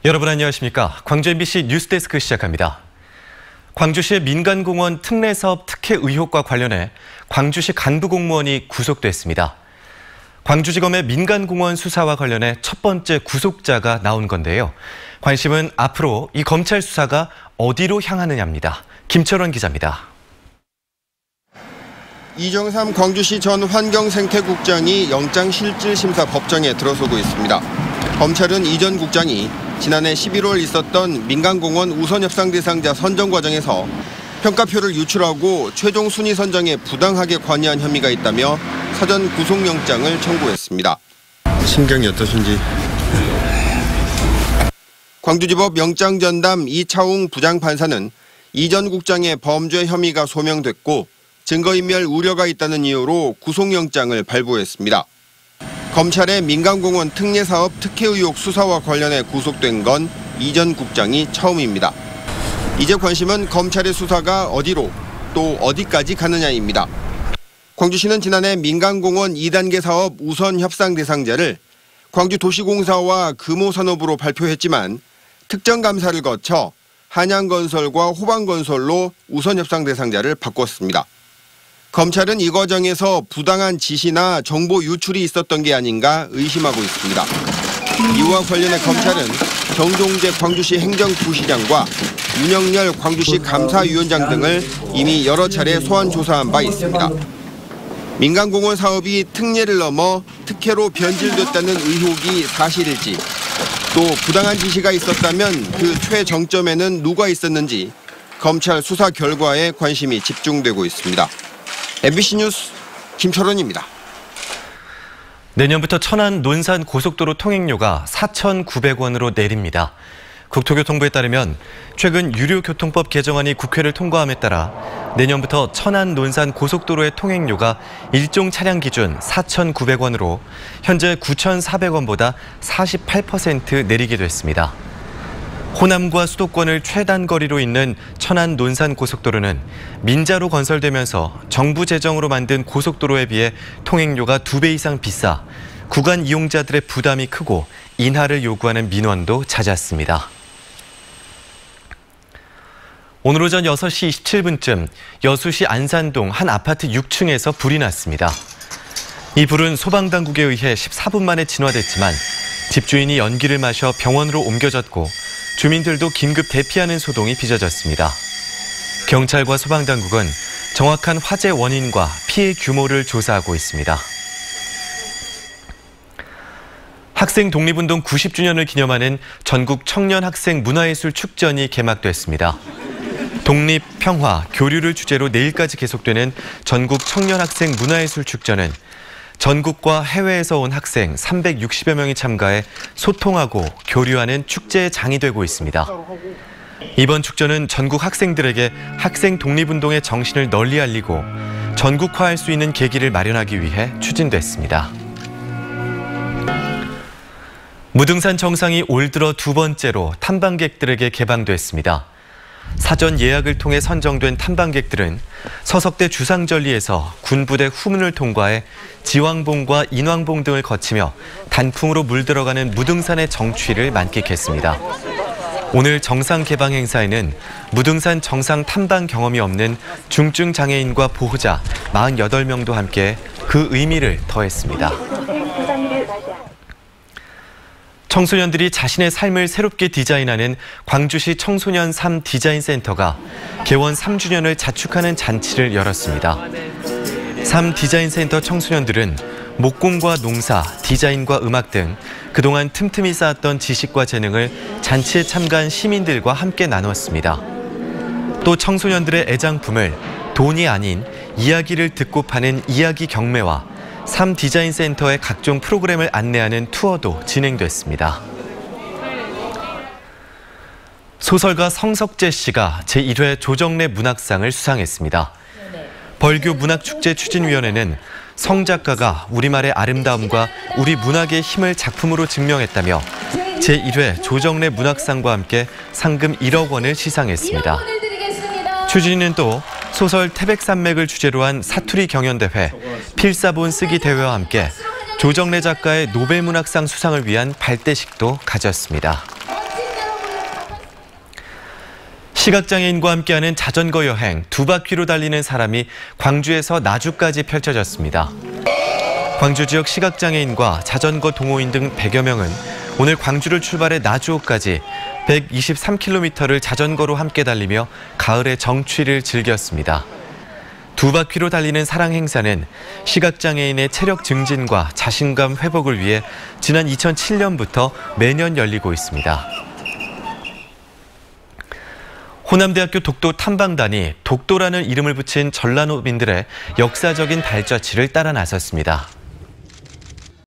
여러분 안녕하십니까? 광주 MBC 뉴스데스크 시작합니다. 광주시의 민간공원 특례사업 특혜 의혹과 관련해 광주시 간부 공무원이 구속됐습니다. 광주지검의 민간공원 수사와 관련해 첫 번째 구속자가 나온 건데요. 관심은 앞으로 이 검찰 수사가 어디로 향하느냐입니다. 김철원 기자입니다. 이정삼 광주시 전 환경생태국장이 영장실질심사 법정에 들어서고 있습니다. 검찰은 이 전 국장이 지난해 11월 있었던 민간공원 우선협상 대상자 선정 과정에서 평가표를 유출하고 최종 순위 선정에 부당하게 관여한 혐의가 있다며 사전 구속영장을 청구했습니다. 심경이 어떠신지? 광주지법 영장전담 이차웅 부장판사는 이 전 국장의 범죄 혐의가 소명됐고 증거인멸 우려가 있다는 이유로 구속영장을 발부했습니다. 검찰의 민간공원 특례사업 특혜 의혹 수사와 관련해 구속된 건 이 전 국장이 처음입니다. 이제 관심은 검찰의 수사가 어디로 또 어디까지 가느냐입니다. 광주시는 지난해 민간공원 2단계 사업 우선 협상 대상자를 광주도시공사와 금호산업으로 발표했지만 특정 감사를 거쳐 한양건설과 호방건설로 우선 협상 대상자를 바꿨습니다. 검찰은 이 과정에서 부당한 지시나 정보 유출이 있었던 게 아닌가 의심하고 있습니다. 이와 관련해 검찰은 정종재 광주시 행정부시장과 윤영렬 광주시 감사위원장 등을 이미 여러 차례 소환 조사한 바 있습니다. 민간공원 사업이 특례를 넘어 특혜로 변질됐다는 의혹이 사실일지, 또 부당한 지시가 있었다면 그 최정점에는 누가 있었는지 검찰 수사 결과에 관심이 집중되고 있습니다. MBC 뉴스 김철원입니다. 내년부터 천안 논산 고속도로 통행료가 4,900원으로 내립니다. 국토교통부에 따르면 최근 유료교통법 개정안이 국회를 통과함에 따라 내년부터 천안 논산 고속도로의 통행료가 일종 차량 기준 4,900원으로 현재 9,400원보다 48% 내리게 됐습니다. 호남과 수도권을 최단거리로 잇는 천안 논산 고속도로는 민자로 건설되면서 정부 재정으로 만든 고속도로에 비해 통행료가 2배 이상 비싸 구간 이용자들의 부담이 크고 인하를 요구하는 민원도 잦았습니다. 오늘 오전 6시 27분쯤 여수시 안산동 한 아파트 6층에서 불이 났습니다. 이 불은 소방당국에 의해 14분 만에 진화됐지만 집주인이 연기를 마셔 병원으로 옮겨졌고 주민들도 긴급 대피하는 소동이 빚어졌습니다. 경찰과 소방당국은 정확한 화재 원인과 피해 규모를 조사하고 있습니다. 학생 독립운동 90주년을 기념하는 전국 청년학생 문화예술 축전이 개막됐습니다. 독립, 평화, 교류를 주제로 내일까지 계속되는 전국 청년학생 문화예술 축전은 전국과 해외에서 온 학생 360여 명이 참가해 소통하고 교류하는 축제의 장이 되고 있습니다. 이번 축전은 전국 학생들에게 학생 독립운동의 정신을 널리 알리고 전국화할 수 있는 계기를 마련하기 위해 추진됐습니다. 무등산 정상이 올 들어 두 번째로 탐방객들에게 개방됐습니다. 사전 예약을 통해 선정된 탐방객들은 서석대 주상절리에서 군부대 후문을 통과해 지왕봉과 인왕봉 등을 거치며 단풍으로 물들어가는 무등산의 정취를 만끽했습니다. 오늘 정상 개방 행사에는 무등산 정상 탐방 경험이 없는 중증 장애인과 보호자 48명도 함께 그 의미를 더했습니다. 청소년들이 자신의 삶을 새롭게 디자인하는 광주시 청소년 삶 디자인 센터가 개원 3주년을 자축하는 잔치를 열었습니다. 삶 디자인 센터 청소년들은 목공과 농사, 디자인과 음악 등 그동안 틈틈이 쌓았던 지식과 재능을 잔치에 참가한 시민들과 함께 나눴습니다. 또 청소년들의 애장품을 돈이 아닌 이야기를 듣고 파는 이야기 경매와 삶 디자인 센터의 각종 프로그램을 안내하는 투어도 진행됐습니다. 소설가 성석재 씨가 제1회 조정래 문학상을 수상했습니다. 벌교 문학축제 추진위원회는 성 작가가 우리말의 아름다움과 우리 문학의 힘을 작품으로 증명했다며 제1회 조정래 문학상과 함께 상금 1억 원을 시상했습니다. 추진위는 또 소설 태백산맥을 주제로 한 사투리 경연대회, 필사본 쓰기 대회와 함께 조정래 작가의 노벨문학상 수상을 위한 발대식도 가졌습니다. 시각장애인과 함께하는 자전거 여행, 두 바퀴로 달리는 사람이 광주에서 나주까지 펼쳐졌습니다. 광주 지역 시각장애인과 자전거 동호인 등 100여 명은 오늘 광주를 출발해 나주호까지 123km를 자전거로 함께 달리며 가을의 정취를 즐겼습니다. 두 바퀴로 달리는 사랑 행사는 시각장애인의 체력 증진과 자신감 회복을 위해 지난 2007년부터 매년 열리고 있습니다. 호남대학교 독도 탐방단이 독도라는 이름을 붙인 전라도민들의 역사적인 발자취를 따라 나섰습니다.